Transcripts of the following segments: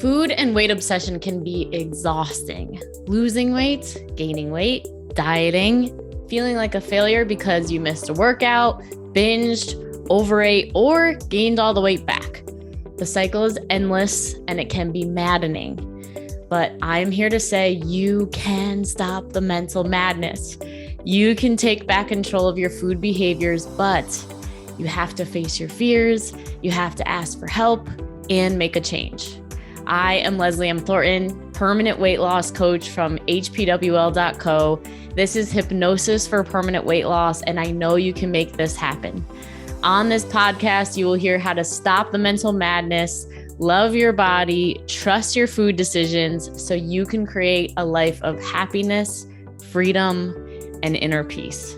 Food and weight obsession can be exhausting. Losing weight, gaining weight, dieting, feeling like a failure because you missed a workout, binged, overate, or gained all the weight back. The cycle is endless and it can be maddening. But I'm here to say you can stop the mental madness. You can take back control of your food behaviors, but you have to face your fears, you have to ask for help, and make a change. I am Leslie M. Thornton, permanent weight loss coach from HPWL.co. This is Hypnosis for Permanent Weight Loss, and I know you can make this happen. On this podcast, you will hear how to stop the mental madness, love your body, trust your food decisions so you can create a life of happiness, freedom, and inner peace.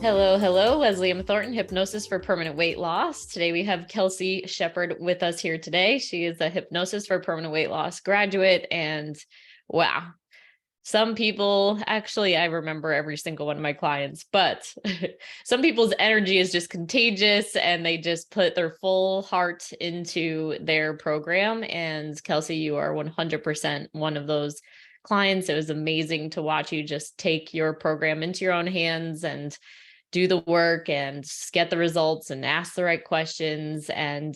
Hello, Leslie M. Thornton, Hypnosis for Permanent Weight Loss. Today we have Kelsey Sheppard with us here today. She is a Hypnosis for Permanent Weight Loss graduate, and wow. Some people, actually, I remember every single one of my clients, but some people's energy is just contagious and they just put their full heart into their program. And Kelsey, you are 100% one of those clients. It was amazing to watch you just take your program into your own hands and do the work and get the results and ask the right questions and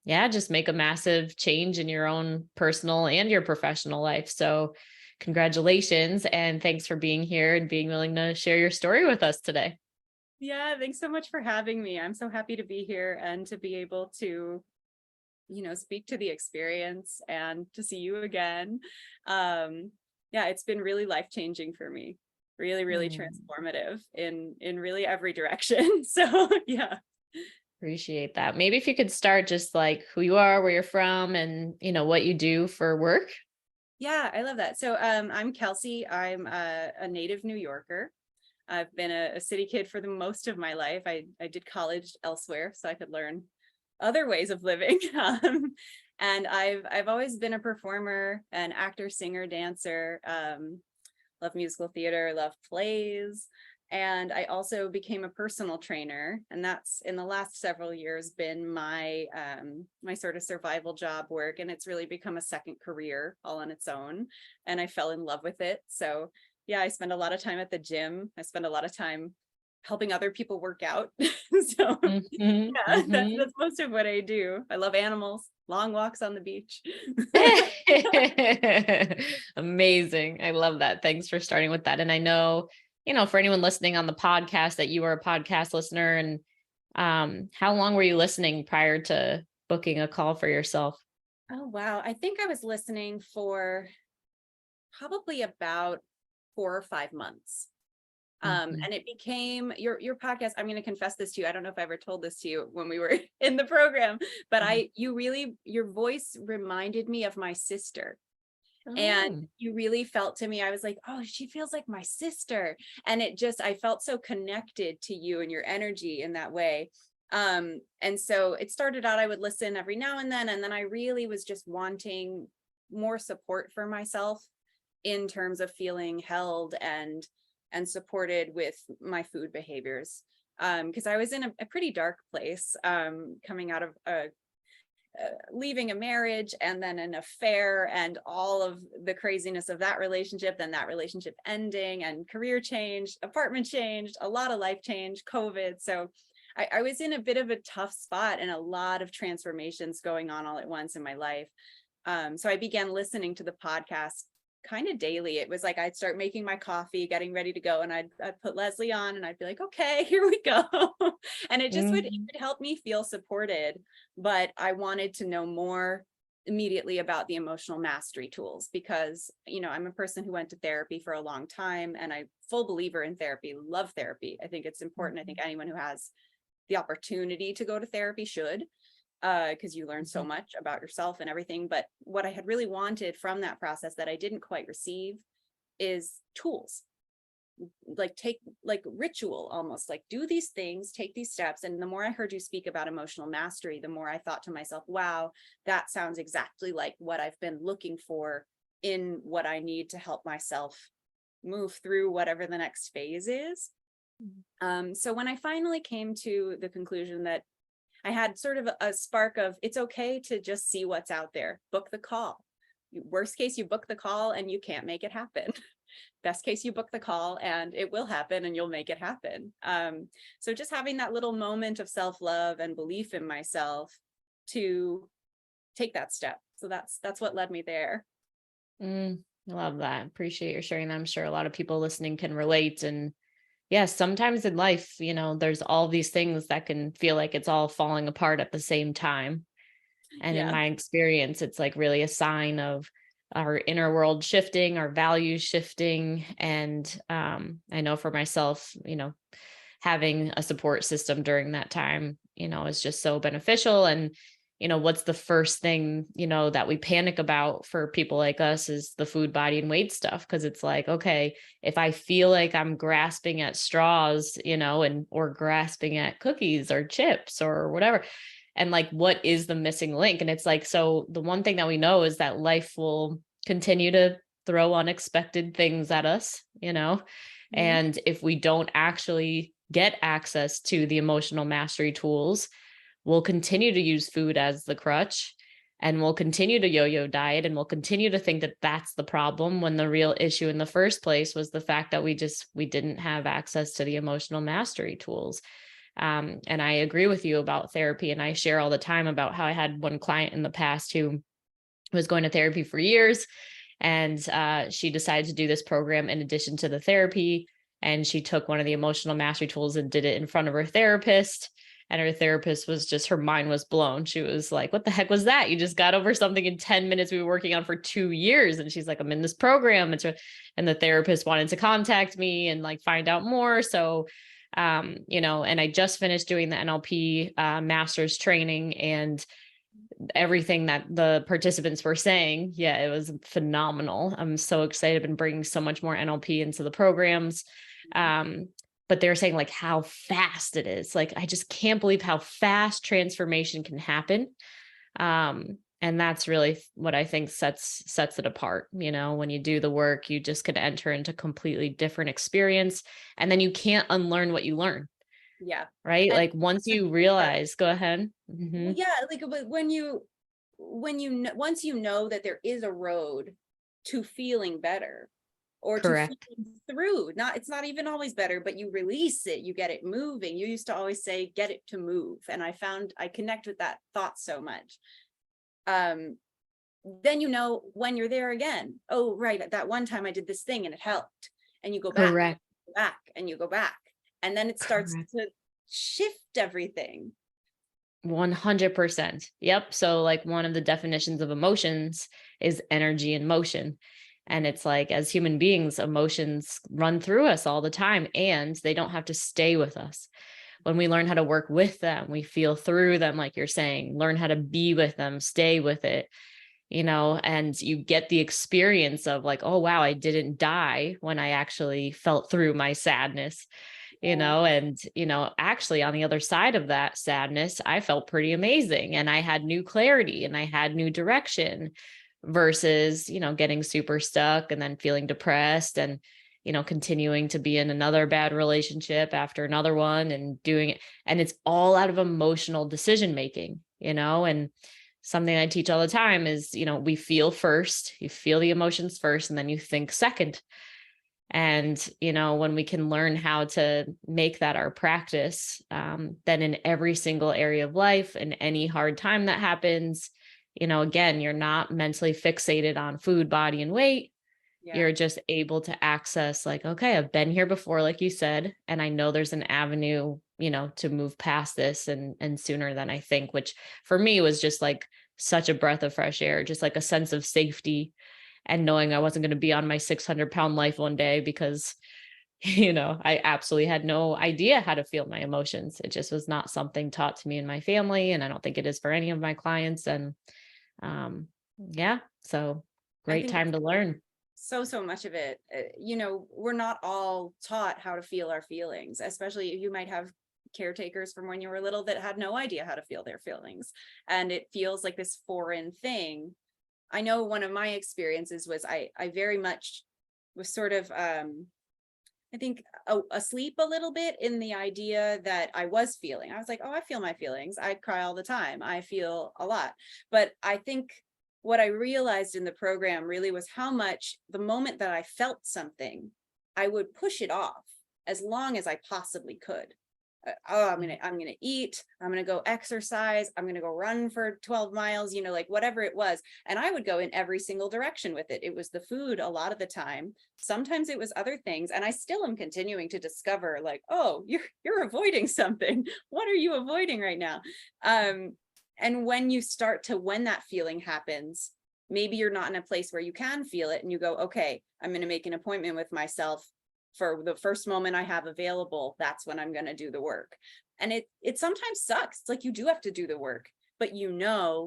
just make a massive change in your own personal and your professional life. So congratulations and thanks for being here and being willing to share your story with us today. Yeah, thanks so much for having me. I'm so happy to be here and to be able to, speak to the experience and to see you again. It's been really life-changing for me. Really transformative in really every direction. So yeah. Appreciate that. Maybe if you could start just like who you are, where you're from, and what you do for work. Yeah, I love that. So I'm Kelsey. I'm a native New Yorker. I've been a city kid for the most of my life. I did college elsewhere so I could learn other ways of living. And I've always been a performer, an actor, singer, dancer. Love musical theater, love plays. And I also became a personal trainer. And that's in the last several years been my my sort of survival job work. And it's really become a second career all on its own. And I fell in love with it. So yeah, I spend a lot of time at the gym. I spend a lot of time helping other people work out. So that's most of what I do. I love animals, long walks on the beach. Amazing. I love that. Thanks for starting with that. And I know, for anyone listening on the podcast that you are a podcast listener, and how long were you listening prior to booking a call for yourself? Oh, wow. I think I was listening for probably about 4 or 5 months. And it became your podcast. I'm going to confess this to you. I don't know if I ever told this to you when we were in the program, but your voice reminded me of my sister. And you really felt to me, I was like, oh, she feels like my sister. And I felt so connected to you and your energy in that way. And so it started out, I would listen every now and then I really was just wanting more support for myself in terms of feeling held and supported with my food behaviors. Because I was in a pretty dark place, coming out of leaving a marriage and then an affair and all of the craziness of that relationship, then that relationship ending and career change, apartment changed, a lot of life change, COVID. So I was in a bit of a tough spot and a lot of transformations going on all at once in my life. So I began listening to the podcast kind of daily. It was like I'd start making my coffee, getting ready to go, and I'd put Leslie on and I'd be like, okay, here we go. And it would help me feel supported. But I wanted to know more immediately about the emotional mastery tools because, I'm a person who went to therapy for a long time and I'm full believer in therapy, love therapy. I think it's important. I think anyone who has the opportunity to go to therapy should. Because you learn so much about yourself and everything. But what I had really wanted from that process that I didn't quite receive is tools, take ritual, almost like do these things, take these steps. And the more I heard you speak about emotional mastery, the more I thought to myself, wow, that sounds exactly like what I've been looking for in what I need to help myself move through whatever the next phase is. So when I finally came to the conclusion that I had sort of a spark of, it's okay to just see what's out there. Book the call. Worst case, you book the call and you can't make it happen. Best case, you book the call and it will happen and you'll make it happen. So just having that little moment of self-love and belief in myself to take that step. So that's what led me there. I love that. Appreciate your sharing that. I'm sure a lot of people listening can relate. And yes, sometimes in life, there's all these things that can feel like it's all falling apart at the same time. And in Yeah. my experience, it's like really a sign of our inner world shifting, our values shifting. And I know for myself, having a support system during that time, is just so beneficial. And, what's the first thing, that we panic about for people like us is the food, body, and weight stuff. Cause it's like, okay, if I feel like I'm grasping at straws, or grasping at cookies or chips or whatever, and like, what is the missing link? And it's like, so the one thing that we know is that life will continue to throw unexpected things at us, and if we don't actually get access to the emotional mastery tools, we'll continue to use food as the crutch, and we'll continue to yo-yo diet, and we'll continue to think that that's the problem, when the real issue in the first place was the fact that we didn't have access to the emotional mastery tools. And I agree with you about therapy. And I share all the time about how I had one client in the past who was going to therapy for years. And she decided to do this program in addition to the therapy. And she took one of the emotional mastery tools and did it in front of her therapist. And her therapist was just, her mind was blown. She was like, what the heck was that? You just got over something in 10 minutes we were working on for 2 years. And she's like, I'm in this program. And the therapist wanted to contact me and like find out more. So, and I just finished doing the NLP master's training, and everything that the participants were saying, yeah, it was phenomenal. I'm so excited. I've been bringing so much more NLP into the programs. But they're saying like how fast it is. Like, I just can't believe how fast transformation can happen. And that's really what I think sets it apart. When you do the work, you just could enter into completely different experience, and then you can't unlearn what you learn. Yeah. Right. And like once you realize, go ahead. Mm-hmm. Yeah, like once you know that there is a road to feeling better, or to Correct. feeling through, it's not even always better, but you release it, you get it moving. You used to always say, get it to move. And I found I connect with that thought so much. Then when you're there again, oh, right, that one time I did this thing and it helped. And you go back, Correct. and you go back. And then it starts Correct. to shift everything. 100%. Yep. So like one of the definitions of emotions is energy and motion. And it's like, as human beings, emotions run through us all the time, and they don't have to stay with us. When we learn how to work with them, we feel through them, like you're saying, learn how to be with them, stay with it, and you get the experience of like, oh, wow, I didn't die when I actually felt through my sadness. And, actually on the other side of that sadness, I felt pretty amazing, and I had new clarity and I had new direction versus, getting super stuck and then feeling depressed and, continuing to be in another bad relationship after another one and doing it. And it's all out of emotional decision making, and something I teach all the time is, we feel first, you feel the emotions first, and then you think second. And, when we can learn how to make that our practice, then in every single area of life and any hard time that happens, again, you're not mentally fixated on food, body, and weight. Yeah. You're just able to access like, okay, I've been here before, like you said, and I know there's an avenue, to move past this and sooner than I think, which for me was just like such a breath of fresh air, just like a sense of safety, and knowing I wasn't going to be on my 600-pound life one day because, I absolutely had no idea how to feel my emotions. It just was not something taught to me in my family. And I don't think it is for any of my clients. And yeah, so great time to learn. So much of it, we're not all taught how to feel our feelings, especially you might have caretakers from when you were little that had no idea how to feel their feelings. And it feels like this foreign thing. I know one of my experiences was I very much was sort of I think asleep a little bit in the idea that I was feeling. I was like, oh, I feel my feelings. I cry all the time. I feel a lot. But I think what I realized in the program really was how much the moment that I felt something, I would push it off as long as I possibly could. I'm gonna eat, I'm gonna go exercise, I'm gonna go run for 12 miles, like whatever it was. And I would go in every single direction with it. It was the food a lot of the time. Sometimes it was other things. And I still am continuing to discover, like, oh, you're avoiding something. What are you avoiding right now? And when that feeling happens, maybe you're not in a place where you can feel it, and you go, okay, I'm gonna make an appointment with myself for the first moment I have available. That's when I'm going to do the work. And it sometimes sucks. It's like you do have to do the work, but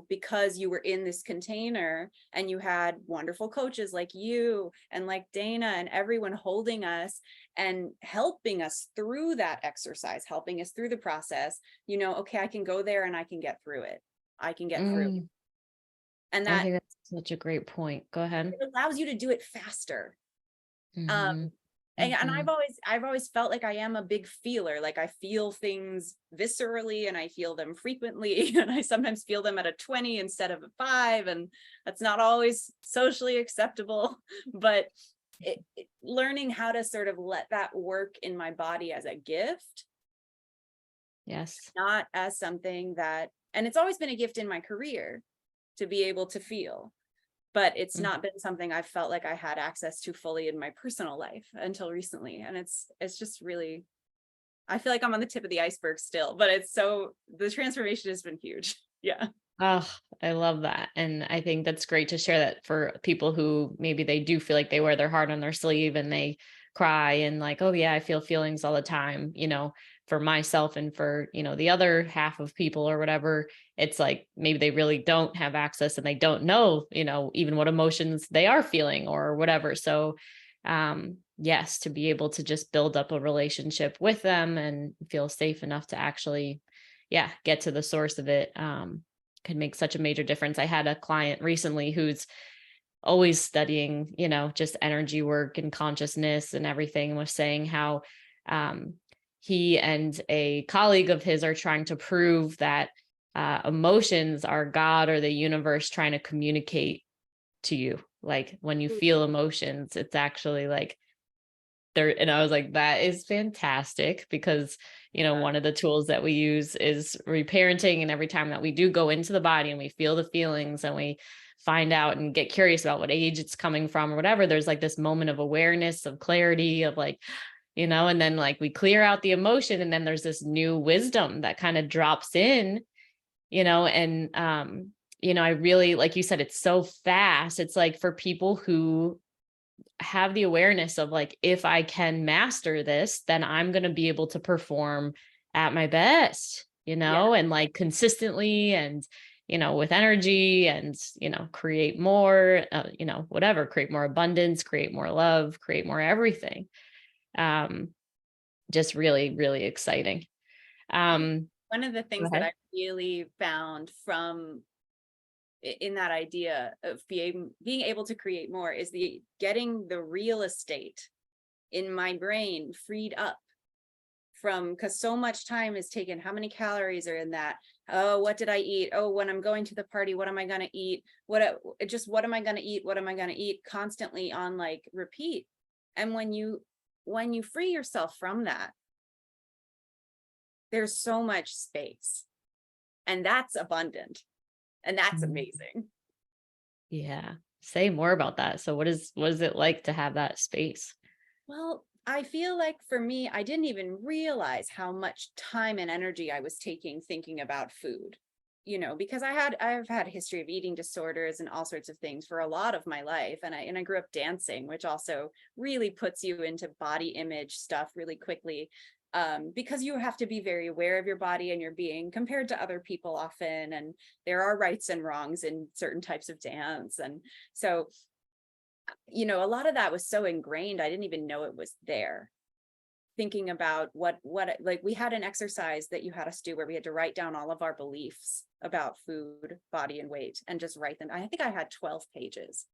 because you were in this container and you had wonderful coaches like you and like Dana and everyone holding us and helping us through that exercise, helping us through the process, okay, I can go there and I can get through it. I can get through it. And I that, think that's such a great point. Go ahead. it allows you to do it faster. Mm-hmm. And Mm-hmm. I've always felt like I am a big feeler. Like I feel things viscerally and I feel them frequently. And I sometimes feel them at a 20 instead of a 5. And that's not always socially acceptable, but learning how to sort of let that work in my body as a gift. Yes. Not as something and it's always been a gift in my career to be able to feel. But it's not been something I've felt like I had access to fully in my personal life until recently. And it's just really, I feel like I'm on the tip of the iceberg still, but the transformation has been huge. Yeah. Oh, I love that. And I think that's great to share that for people who maybe they do feel like they wear their heart on their sleeve and they cry and like, oh yeah, I feel feelings all the time, for myself and for, the other half of people or whatever. It's like, maybe they really don't have access and they don't know, even what emotions they are feeling or whatever. So, yes, to be able to just build up a relationship with them and feel safe enough to actually, yeah, get to the source of it. Could make such a major difference. I had a client recently who's always studying, just energy work and consciousness and everything, and was saying how he and a colleague of his are trying to prove that emotions are God or the universe trying to communicate to you. Like when you feel emotions, it's actually like there. And I was like, that is fantastic because one of the tools that we use is reparenting. And every time that we do go into the body and we feel the feelings and we find out and get curious about what age it's coming from or whatever, there's like this moment of awareness, of clarity, of like, and then like we clear out the emotion and then there's this new wisdom that kind of drops in, and, I really, like you said, it's so fast. It's like for people who have the awareness of like, if I can master this, then I'm going to be able to perform at my best, Yeah. and like consistently and, with energy and, create more, whatever, create more abundance, create more love, create more everything. Just really, really exciting. One of the Go things that ahead. I really found in that idea of being able to create more is getting the real estate in my brain freed up because so much time is taken. How many calories are in that? Oh, what did I eat? Oh, when I'm going to the party, what am I going to eat? What am I going to eat? What am I going to eat? Constantly on like repeat. And when you free yourself from that, there's so much space, and that's abundant, and that's amazing. Yeah. Say more about that. So what is it like to have that space? Well, I feel like for me, I didn't even realize how much time and energy I was taking thinking about food, because I've had a history of eating disorders and all sorts of things for a lot of my life. And I grew up dancing, which also really puts you into body image stuff really quickly. Because you have to be very aware of your body and you're being compared to other people often. And there are rights and wrongs in certain types of dance. And so a lot of that was so ingrained, I didn't even know it was there. Thinking about what like we had an exercise that you had us do where we had to write down all of our beliefs about food, body, and weight and just write them. I think I had 12 pages.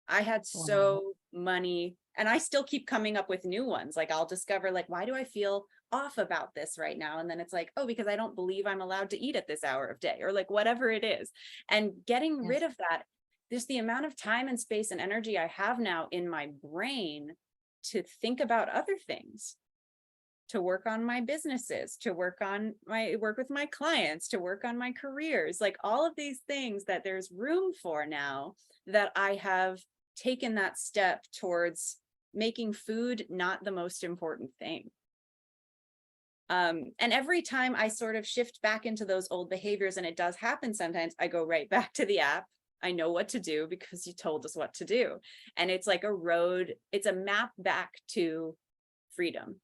I had so many, and I still keep coming up with new ones. Like I'll discover like, why do I feel off about this right now? And then it's like, oh, because I don't believe I'm allowed to eat at this hour of day, or like whatever it is. And getting rid of that, just the amount of time and space and energy I have now in my brain to think about other things, to work on my businesses, to work with my clients, to work on my careers, like all of these things that there's room for now, that I have taken that step towards making food not the most important thing. And every time I sort of shift back into those old behaviors, and it does happen sometimes, I go right back to the app. I know what to do because you told us what to do. And it's like a road, it's a map back to freedom.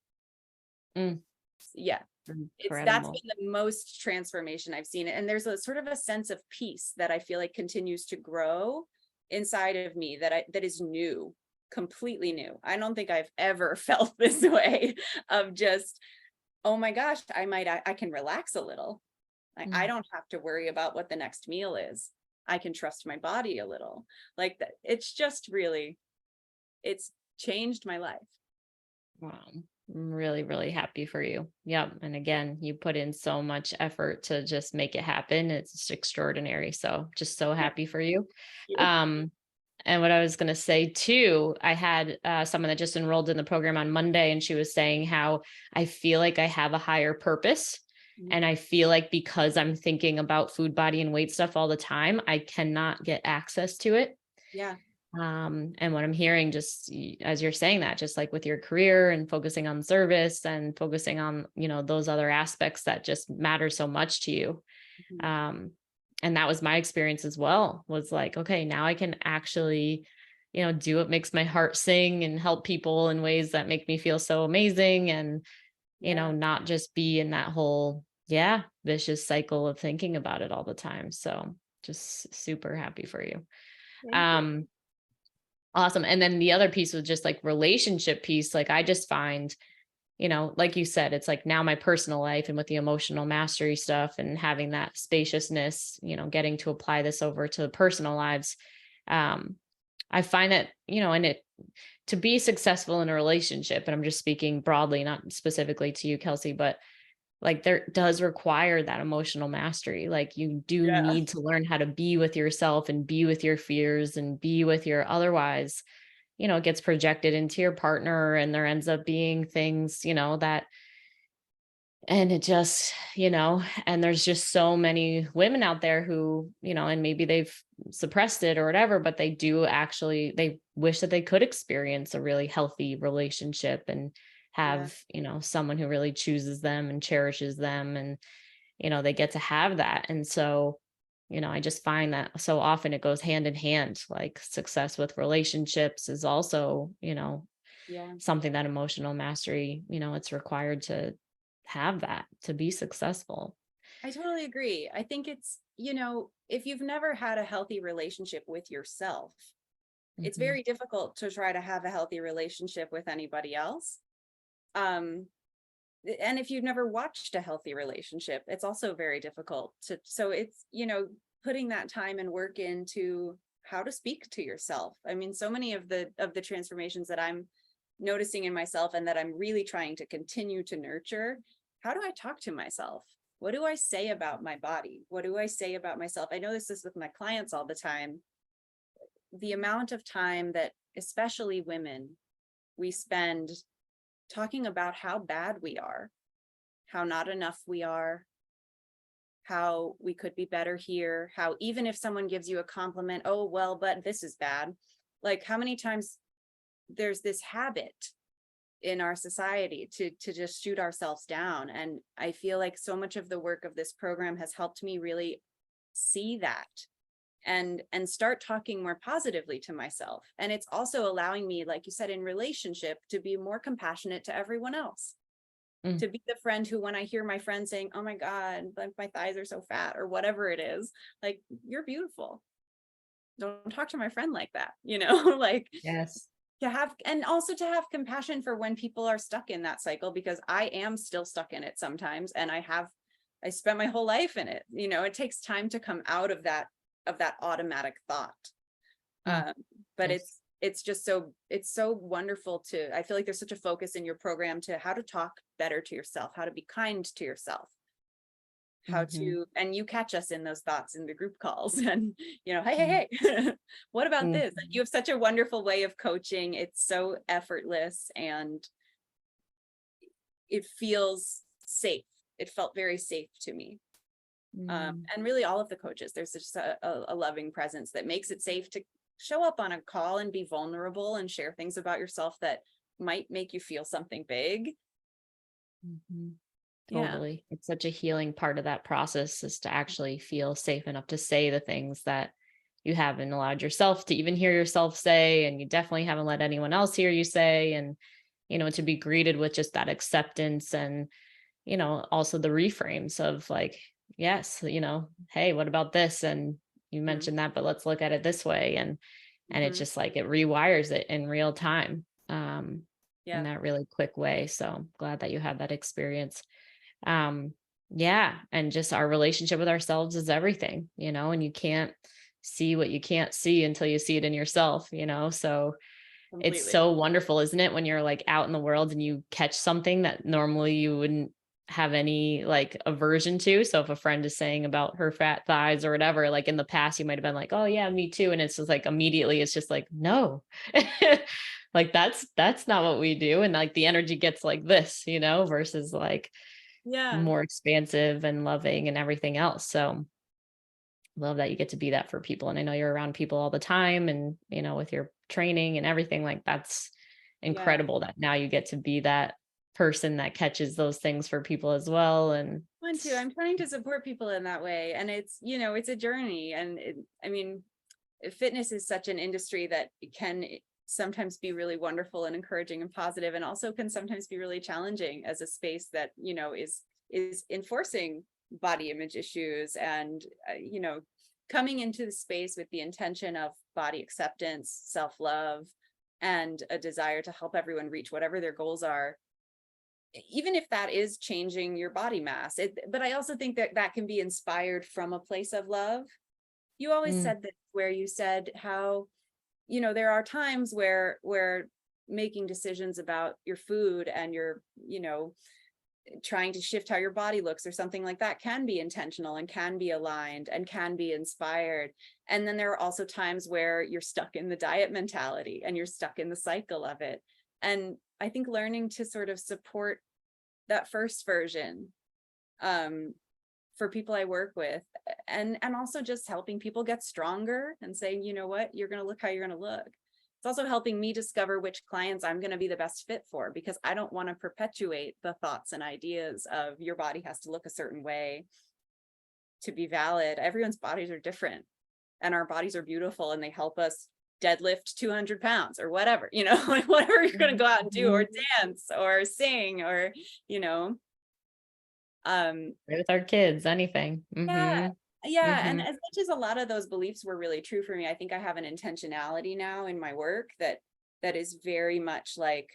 Yeah. That's been the most transformation I've seen. And there's a sort of a sense of peace that I feel like continues to grow inside of me that is new, completely new. I don't think I've ever felt this way of just, oh my gosh, I can relax a little. Like I don't have to worry about what the next meal is. I can trust my body a little. Like that. It's just really, it's changed my life. Wow. I'm really, really happy for you. Yep. And again, you put in so much effort to just make it happen. It's just extraordinary. So just so happy for you. And what I was going to say too, I had someone that just enrolled in the program on Monday, and she was saying how I feel like I have a higher purpose. And I feel like because I'm thinking about food, body, and weight stuff all the time, I cannot get access to it. Yeah. And what I'm hearing, just as you're saying that, just like with your career and focusing on service and focusing on, those other aspects that just matter so much to you. And that was my experience as well, was like, okay, now I can actually, do what makes my heart sing and help people in ways that make me feel so amazing. And, not just be in that whole, vicious cycle of thinking about it all the time. So just super happy for you. Awesome. And then the other piece was just like relationship piece. Like I just find, like you said, it's like now my personal life and with the emotional mastery stuff and having that spaciousness, getting to apply this over to the personal lives. I find that, to be successful in a relationship, and I'm just speaking broadly, not specifically to you, Kelsey, but like there does require that emotional mastery. Like you do need to learn how to be with yourself and be with your fears and be with your, otherwise, it gets projected into your partner, and there ends up being things, that, and it just, and there's just so many women out there who, and maybe they've suppressed it or whatever, but they wish that they could experience a really healthy relationship and have, someone who really chooses them and cherishes them, and, they get to have that. And so, I just find that so often it goes hand in hand, like success with relationships is also, something that emotional mastery, it's required to have that to be successful. I totally agree. I think it's, if you've never had a healthy relationship with yourself, it's very difficult to try to have a healthy relationship with anybody else. And if you've never watched a healthy relationship, it's also very difficult so it's, putting that time and work into how to speak to yourself. I mean, so many of the transformations that I'm noticing in myself and that I'm really trying to continue to nurture, how do I talk to myself? What do I say about my body? What do I say about myself? I notice this with my clients all the time. The amount of time that, especially women, we spend talking about how bad we are, how not enough we are, how we could be better here, how even if someone gives you a compliment, oh, well, but this is bad. Like how many times there's this habit in our society to just shoot ourselves down. And I feel like so much of the work of this program has helped me really see that and start talking more positively to myself. And it's also allowing me, like you said, in relationship, to be more compassionate to everyone else. To be the friend who, when I hear my friend saying, oh my God, like my thighs are so fat or whatever it is, like, you're beautiful. Don't talk to my friend like that, like, yes. To have, and also to have compassion for when people are stuck in that cycle, because I am still stuck in it sometimes. And I spent my whole life in it. It takes time to come out of that automatic thought. but Yes. it's so wonderful to, I feel like there's such a focus in your program to how to talk better to yourself, how to be kind to yourself, how Mm-hmm. to, and you catch us in those thoughts in the group calls and, hey, what about this? Mm-hmm. You have such a wonderful way of coaching. It's so effortless and it feels safe. It felt very safe to me. And really all of the coaches, there's just a loving presence that makes it safe to show up on a call and be vulnerable and share things about yourself that might make you feel something big. Mm-hmm. Yeah. Totally. It's such a healing part of that process is to actually feel safe enough to say the things that you haven't allowed yourself to even hear yourself say, and you definitely haven't let anyone else hear you say. And, to be greeted with just that acceptance and, also the reframes of like, yes, hey, what about this? And you Mhm. mentioned that, but let's look at it this way. And it's Mhm. just like it rewires it in real time, in Yeah. that really quick way. So glad that you had that experience. um yeah, and just our relationship with ourselves is everything, and you can't see what you can't see until you see it in yourself, so it's Completely. so wonderful, isn't it, when you're like out in the world and you catch something that normally you wouldn't have any like aversion to. So if a friend is saying about her fat thighs or whatever, like in the past you might have been like, oh yeah, me too, and it's just like immediately it's just like, no. Like that's not what we do, and like the energy gets like this, versus like Yeah. more expansive and loving and everything else. So love that you get to be that for people. And I know you're around people all the time and, with your training and everything, like that's Yeah. incredible that now you get to be that person that catches those things for people as well. And One too. I'm trying to support people in that way. And it's, it's a journey. And I mean, fitness is such an industry that can sometimes be really wonderful and encouraging and positive, and also can sometimes be really challenging as a space that, is enforcing body image issues and, coming into the space with the intention of body acceptance, self-love, and a desire to help everyone reach whatever their goals are, even if that is changing your body mass. But I also think that that can be inspired from a place of love. You always mm, said that, where you said how, there are times where making decisions about your food and your, trying to shift how your body looks or something like that can be intentional and can be aligned and can be inspired. And then there are also times where you're stuck in the diet mentality and you're stuck in the cycle of it. And I think learning to sort of support that first version, for people I work with, and also just helping people get stronger and saying, you know what, you're going to look how you're going to look. It's also helping me discover which clients I'm going to be the best fit for, because I don't want to perpetuate the thoughts and ideas of your body has to look a certain way to be valid. Everyone's bodies are different and our bodies are beautiful and they help us deadlift 200 pounds or whatever, like whatever you're going to go out and do, or mhm. dance or sing, or, you know, um, With our kids, anything. yeah. Hmm. Yeah. And Hmm. as much as a lot of those beliefs were really true for me, I think I have an intentionality now in my work that is very much like,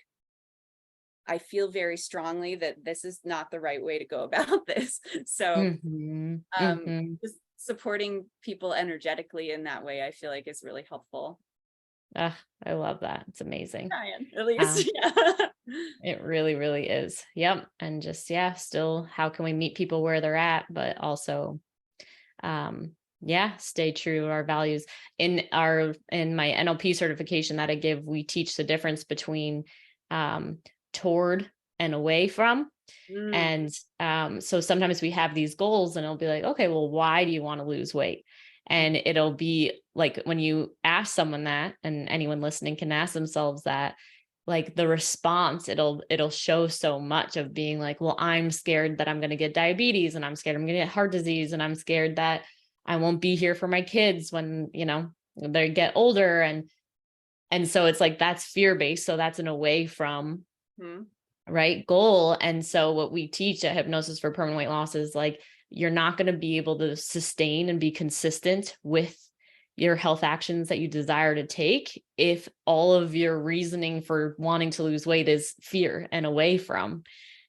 I feel very strongly that this is not the right way to go about this. So Hmm. um Hmm. just supporting people energetically in that way, I feel like is really helpful. I love that. It's amazing. Trying, at Uh, least. Yeah. it really, really is. Yep. And just, yeah, still, how can we meet people where they're at, but also, yeah, stay true to our values. In my NLP certification that I give, we teach the difference between um toward and away from. Mm, And so sometimes we have these goals and it'll be like, okay, well, why do you want to lose weight? And it'll be like when you ask someone that, and anyone listening can ask themselves that, like the response, it'll show so much of being like, well, I'm scared that I'm going to get diabetes, and I'm scared I'm going to get heart disease, and I'm scared that I won't be here for my kids when, they get older. And so it's like that's fear based. So that's an away from, mm, right, goal. And so what we teach at Hypnosis for Permanent Weight Loss is like, you're not going to be able to sustain and be consistent with your health actions that you desire to take if all of your reasoning for wanting to lose weight is fear and away from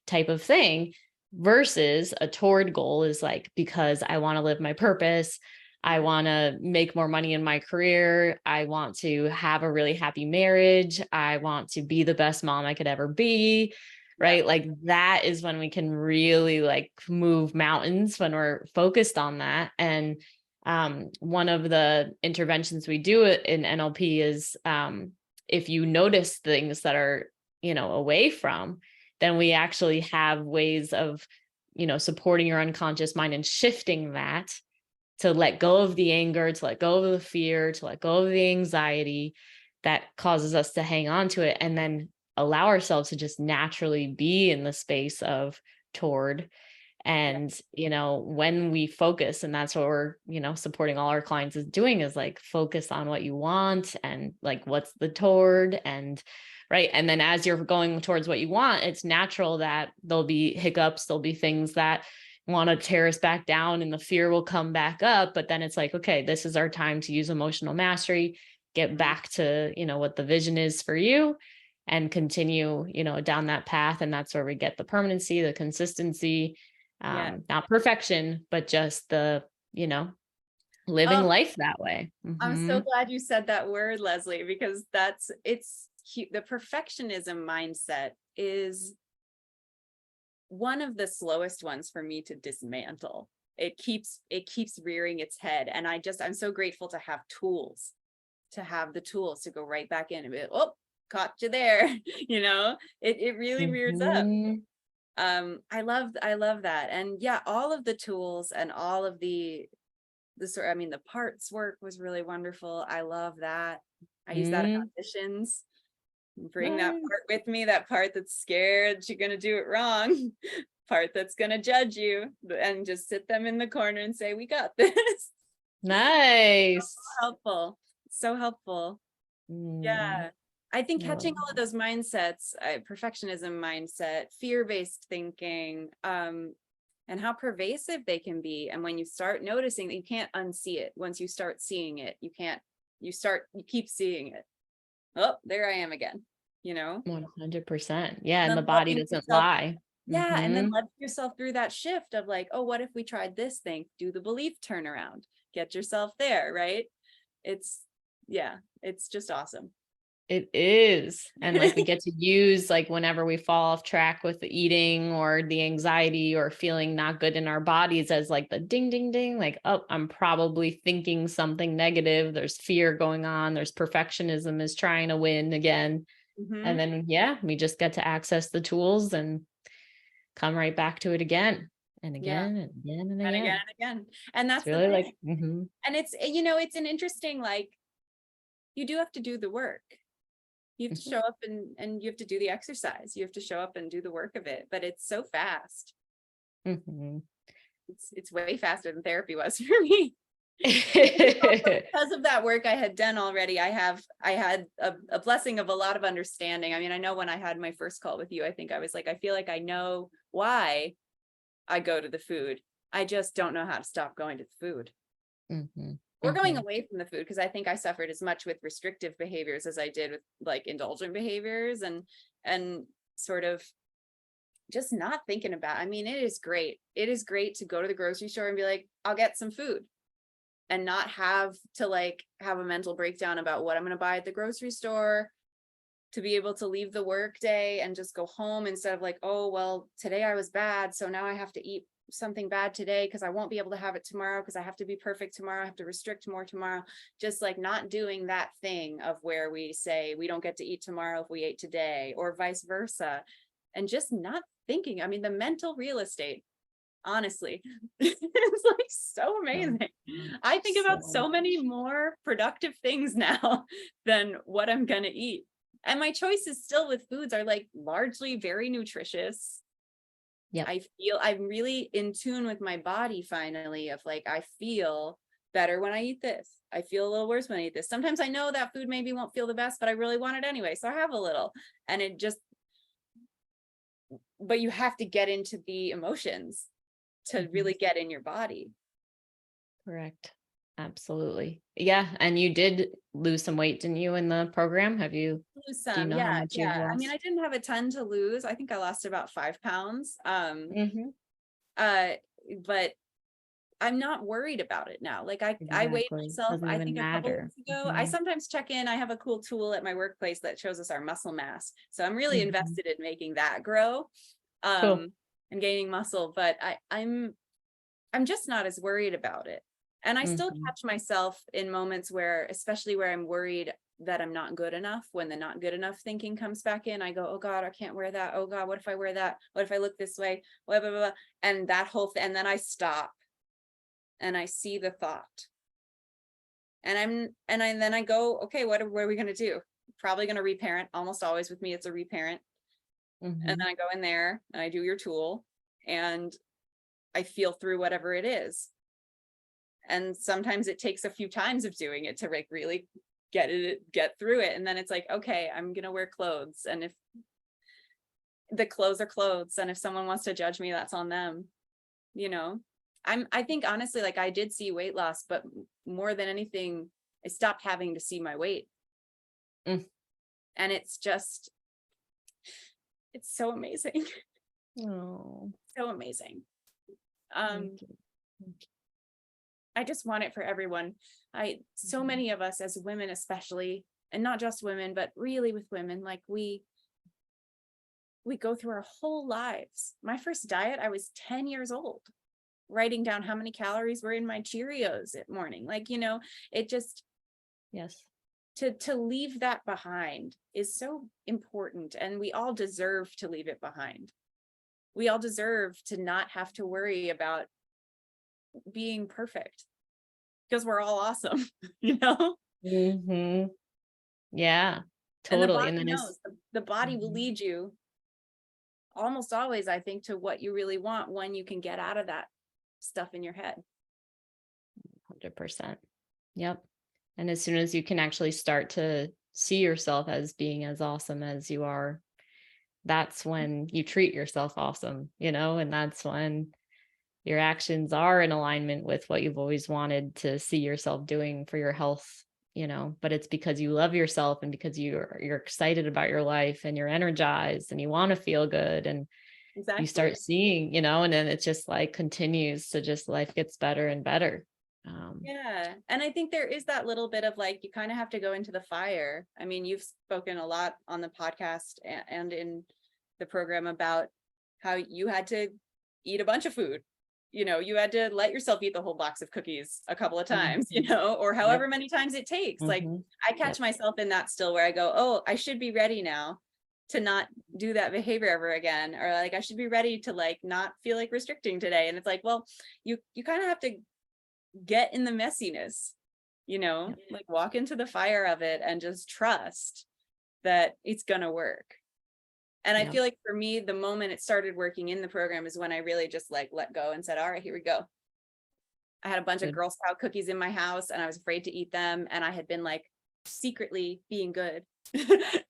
type of thing, versus a toward goal is like, because I want to live my purpose, I want to make more money in my career. I want to have a really happy marriage. I want to be the best mom I could ever be. Right. Like that is when we can really like move mountains, when we're focused on that. And one of the interventions we do in NLP is if you notice things that are, away from, then we actually have ways of, supporting your unconscious mind and shifting that to let go of the anger, to let go of the fear, to let go of the anxiety that causes us to hang on to it, and then allow ourselves to just naturally be in the space of toward. And, when we focus, and that's what we're, supporting all our clients is doing, is like focus on what you want and like what's the toward, and right. And then as you're going towards what you want, it's natural that there'll be hiccups, there'll be things that want to tear us back down and the fear will come back up. But then it's like, okay, this is our time to use emotional mastery, get back to, what the vision is for you, and continue, down that path. And that's where we get the permanency, the consistency, not perfection, but just the, living life that way. I'm so glad you said that word, Leslie, because it's cute. The perfectionism mindset is one of the slowest ones for me to dismantle. It keeps rearing its head. And I'm so grateful to have the tools to go right back in and be like, oh, caught you there. It really rears up. I love that. And yeah, all of the tools and all of the parts work was really wonderful. I love that. I use that in auditions. Bring that part with me, that part that's scared you're going to do it wrong, part that's going to judge you, and just sit them in the corner and say, we got this. Nice. So helpful. Yeah. I think catching all of those mindsets, perfectionism mindset, fear-based thinking, and how pervasive they can be. And when you start noticing that, you can't unsee it. Once you start seeing it, you keep seeing it. Oh, there I am again, 100%. Yeah. And the body doesn't lie. Yeah. And then let yourself through that shift of like, oh, what if we tried this thing? Do the belief turnaround, get yourself there. Right. It's just awesome. It is. And like we get to use, like whenever we fall off track with the eating or the anxiety or feeling not good in our bodies, as like the ding, ding, ding, like, oh, I'm probably thinking something negative. There's fear going on. There's perfectionism is trying to win again. And then, we just get to access the tools and come right back to it again and again and again and again. And again and again. And that's really the like, and it's, it's an interesting, like, you do have to do the work. You have to show up and you have to do the exercise. You have to show up and do the work of it, but it's so fast. It's way faster than therapy was for me. Because of that work I had done already, I had a blessing of a lot of understanding. I mean, I know when I had my first call with you, I think I was like, I feel like I know why I go to the food. I just don't know how to stop going to the food. Or going away from the food, because I think I suffered as much with restrictive behaviors as I did with like indulgent behaviors, and sort of just not thinking about. I mean, it is great. It is great to go to the grocery store and be like, I'll get some food, and not have to like have a mental breakdown about what I'm going to buy at the grocery store, to be able to leave the work day and just go home instead of like, oh, well, today I was bad, so now I have to eat something bad today because I won't be able to have it tomorrow because I have to be perfect tomorrow. I have to restrict more tomorrow. Just like not doing that thing of where we say we don't get to eat tomorrow if we ate today, or vice versa. And just not thinking. I mean, the mental real estate, honestly, it's like so amazing. I think about so many more productive things now than what I'm going to eat. And my choices still with foods are like largely very nutritious. Yeah, I feel I'm really in tune with my body finally, of like, I feel better when I eat this. I feel a little worse when I eat this. Sometimes I know that food maybe won't feel the best, but I really want it anyway. So I have a little, and it just, but you have to get into the emotions to really get in your body. Correct. Absolutely. Yeah. And you did lose some weight, didn't you, in the program? Have you? Lose some. Do you know how much you've lost? I mean, I didn't have a ton to lose. I think I lost about 5 pounds. But I'm not worried about it now. Like I weighed Exactly. myself, Doesn't I even think a couple matter. weeks ago. I sometimes check in. I have a cool tool at my workplace that shows us our muscle mass. So I'm really invested in making that grow, Cool. and gaining muscle, but I'm just not as worried about it. And I still catch myself in moments where, especially where I'm worried that I'm not good enough, when the not good enough thinking comes back in, I go, oh God, I can't wear that. Oh God, what if I wear that? What if I look this way? Blah, blah, blah. And that whole thing. And then I stop and I see the thought. And then I go, okay, what are we going to do? Probably going to reparent. Almost always with me, it's a reparent. And then I go in there and I do your tool and I feel through whatever it is. And sometimes it takes a few times of doing it to like really get through it. And then it's like, okay, I'm going to wear clothes. And if the clothes are clothes, and if someone wants to judge me, that's on them. You know, I think honestly, like I did see weight loss, but more than anything, I stopped having to see my weight. And it's just, it's so amazing. Oh, So amazing. thank you. I just want it for everyone. So many of us as women, especially, and not just women, but really with women, like we go through our whole lives. My first diet, I was 10 years old, writing down how many calories were in my Cheerios at morning. Like, you know, it just, Yes. to leave that behind is so important. And we all deserve to leave it behind. We all deserve to not have to worry about being perfect, because we're all awesome, you know? Yeah, And the totally. body And then knows, the body will lead you almost always, I think, to what you really want when you can get out of that stuff in your head. 100%. Yep. And as soon as you can actually start to see yourself as being as awesome as you are, that's when you treat yourself awesome, and that's when your actions are in alignment with what you've always wanted to see yourself doing for your health, but it's because you love yourself and because you're excited about your life and you're energized and you want to feel good, and Exactly. you start seeing, and then it just like continues to just life gets better and better. Yeah. And I think there is that little bit of like, you kind of have to go into the fire. I mean, you've spoken a lot on the podcast and in the program about how you had to eat a bunch of food. You had to let yourself eat the whole box of cookies a couple of times, or however many times it takes. Like I catch myself in that still, where I go, oh, I should be ready now to not do that behavior ever again. Or like, I should be ready to like not feel like restricting today. And it's like, well, you kind of have to get in the messiness, like walk into the fire of it and just trust that it's gonna work. And I feel like for me, the moment it started working in the program is when I really just like let go and said, all right, here we go. I had a bunch of Girl Scout cookies in my house and I was afraid to eat them. And I had been like secretly being good.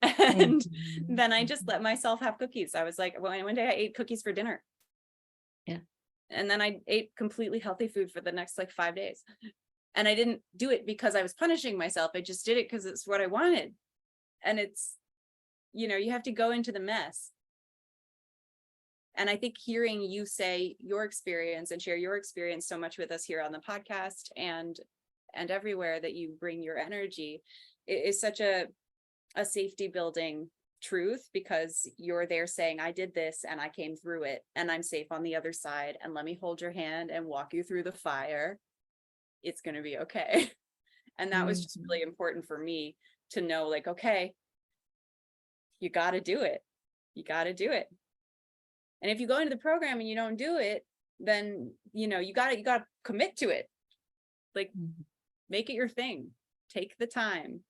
And then I just let myself have cookies. I was like, well, one day I ate cookies for dinner. Yeah. And then I ate completely healthy food for the next like 5 days. And I didn't do it because I was punishing myself. I just did it because it's what I wanted. And it's, you have to go into the mess. And I think hearing you say your experience and share your experience so much with us here on the podcast and everywhere that you bring your energy, it is such a safety building truth, because you're there saying, I did this and I came through it and I'm safe on the other side, and let me hold your hand and walk you through the fire. It's going to be okay. And that was just really important for me to know, like, okay, you got to do it. You got to do it. And if you go into the program and you don't do it, then, you got to commit to it. Like, make it your thing. Take the time.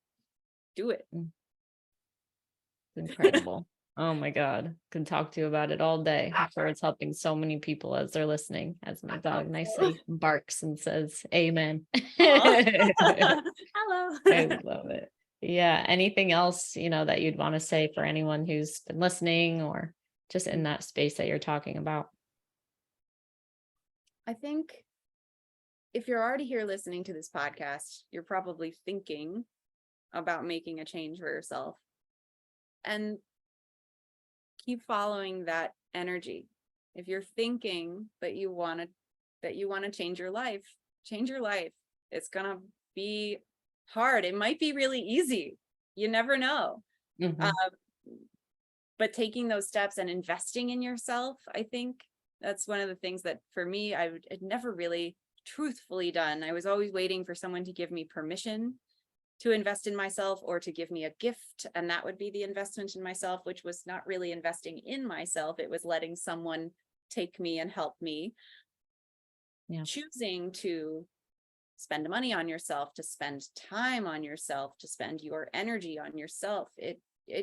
Do it. Incredible. Oh my God. Can talk to you about it all day. I'm sure it's helping so many people as they're listening, as my dog nicely barks and says, amen. Hello. I love it. Yeah. Anything else, that you'd want to say for anyone who's been listening or just in that space that you're talking about? I think if you're already here listening to this podcast, you're probably thinking about making a change for yourself. And keep following that energy. If you're thinking that you want to that you want to change your life. It's going to be hard. It might be really easy. You never know. But taking those steps and investing in yourself, I think that's one of the things that for me, I had never really truthfully done. I was always waiting for someone to give me permission to invest in myself or to give me a gift. And that would be the investment in myself, which was not really investing in myself. It was letting someone take me and help me. Yeah. Choosing to spend money on yourself, to spend time on yourself, to spend your energy on yourself. It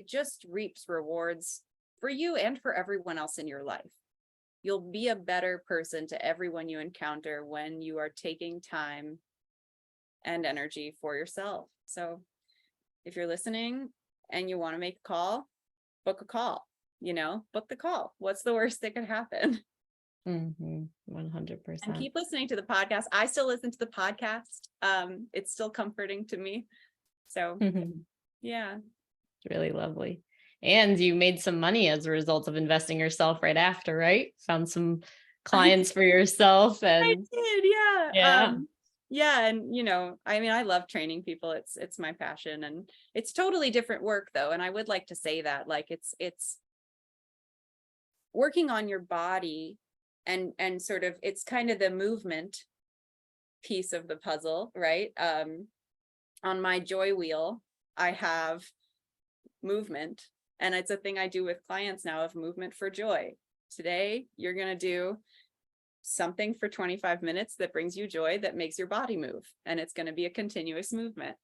just reaps rewards for you and for everyone else in your life. You'll be a better person to everyone you encounter when you are taking time and energy for yourself. So if you're listening and you want to make a call, book a call, book the call. What's the worst that could happen? 100%. And keep listening to the podcast. I still listen to the podcast. It's still comforting to me. So yeah. It's really lovely. And you made some money as a result of investing yourself right after, right? Found some clients for yourself. And I did, yeah. Yeah. Yeah. And, I love training people. It's my passion, and it's totally different work though. And I would like to say that, like, it's working on your body and sort of, it's kind of the movement piece of the puzzle, right? On my joy wheel, I have movement, and it's a thing I do with clients now, of movement for joy. Today, you're going to do something for 25 minutes that brings you joy, that makes your body move, and it's going to be a continuous movement.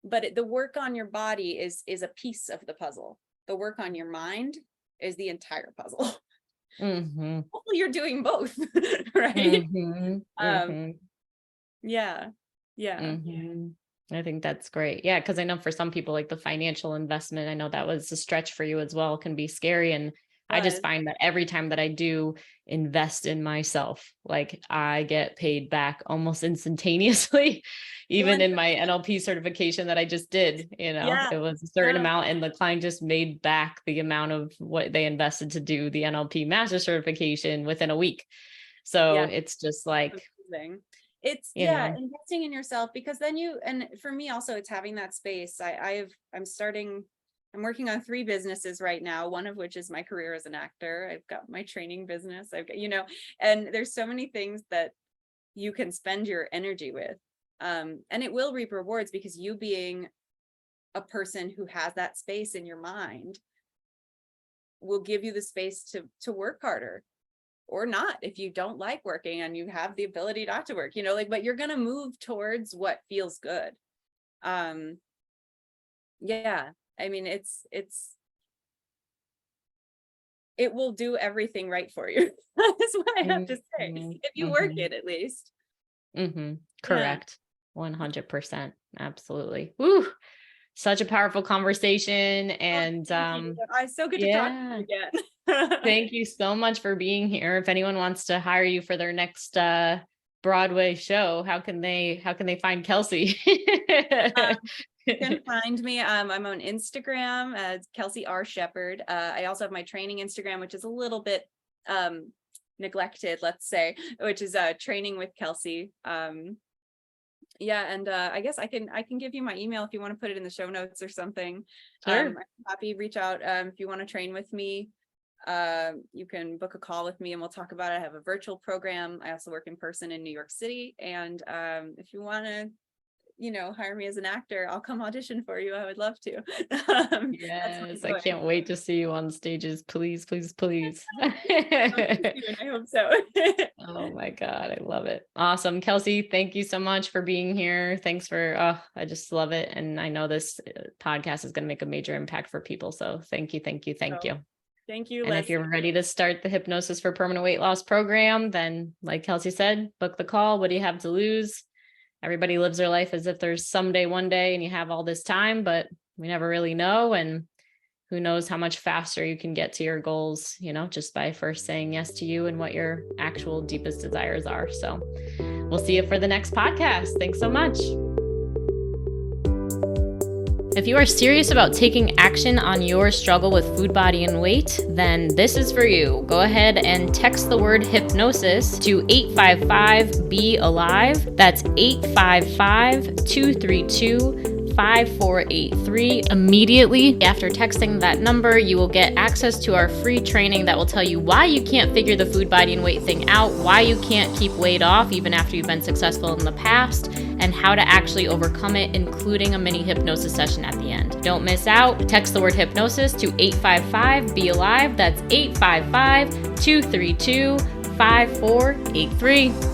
But the work on your body is a piece of the puzzle. The work on your mind is the entire puzzle. Hopefully you're doing both, right? Yeah. I think that's great. Yeah, because I know for some people, like the financial investment, I know that was a stretch for you as well, can be scary. And I just find that every time that I do invest in myself, like I get paid back almost instantaneously, even in my NLP certification that I just did, it was a certain amount, and the client just made back the amount of what they invested to do the NLP master certification within a week. So it's just like, it's investing in yourself, because then and for me also, it's having that space. I'm working on 3 businesses right now, one of which is my career as an actor. I've got my training business. I've got, and there's so many things that you can spend your energy with. And it will reap rewards, because you being a person who has that space in your mind will give you the space to work harder, or not, if you don't like working and you have the ability not to work, but you're going to move towards what feels good. It will do everything right for you. That's what I have to say. If you work it, at least. Correct. 100%. Absolutely. Woo. Such a powerful conversation. And it's so good to talk to you again. Thank you so much for being here. If anyone wants to hire you for their next Broadway show, how can they find Kelsey? You can find me. I'm on Instagram as Kelsey R. Sheppard. I also have my training Instagram, which is a little bit neglected, let's say, which is Training with Kelsey. And I guess I can give you my email if you want to put it in the show notes or something. Sure. I'm happy to reach out if you want to train with me. You can book a call with me and we'll talk about it. I have a virtual program. I also work in person in New York City. And if you want to, hire me as an actor, I'll come audition for you. I would love to. Yes, I can't wait to see you on stages. Please, please, please. I hope so. Oh my God, I love it. Awesome. Kelsey, thank you so much for being here. Thanks for, I just love it. And I know this podcast is going to make a major impact for people. So thank you, thank you, thank you. Thank you, and Leslie. If you're ready to start the Hypnosis for Permanent Weight Loss program, then like Kelsey said, book the call. What do you have to lose? Everybody lives their life as if there's someday, one day, and you have all this time, but we never really know. And who knows how much faster you can get to your goals, just by first saying yes to you and what your actual deepest desires are. So we'll see you for the next podcast. Thanks so much. If you are serious about taking action on your struggle with food, body, and weight, then this is for you. Go ahead and text the word hypnosis to 855-BE-ALIVE. That's 855-232-5483. Immediately after texting that number, you will get access to our free training that will tell you why you can't figure the food, body, and weight thing out, why you can't keep weight off even after you've been successful in the past, and how to actually overcome it, including a mini hypnosis session at the end. Don't miss out. Text the word hypnosis to 855-BE-ALIVE. That's 855-232-5483.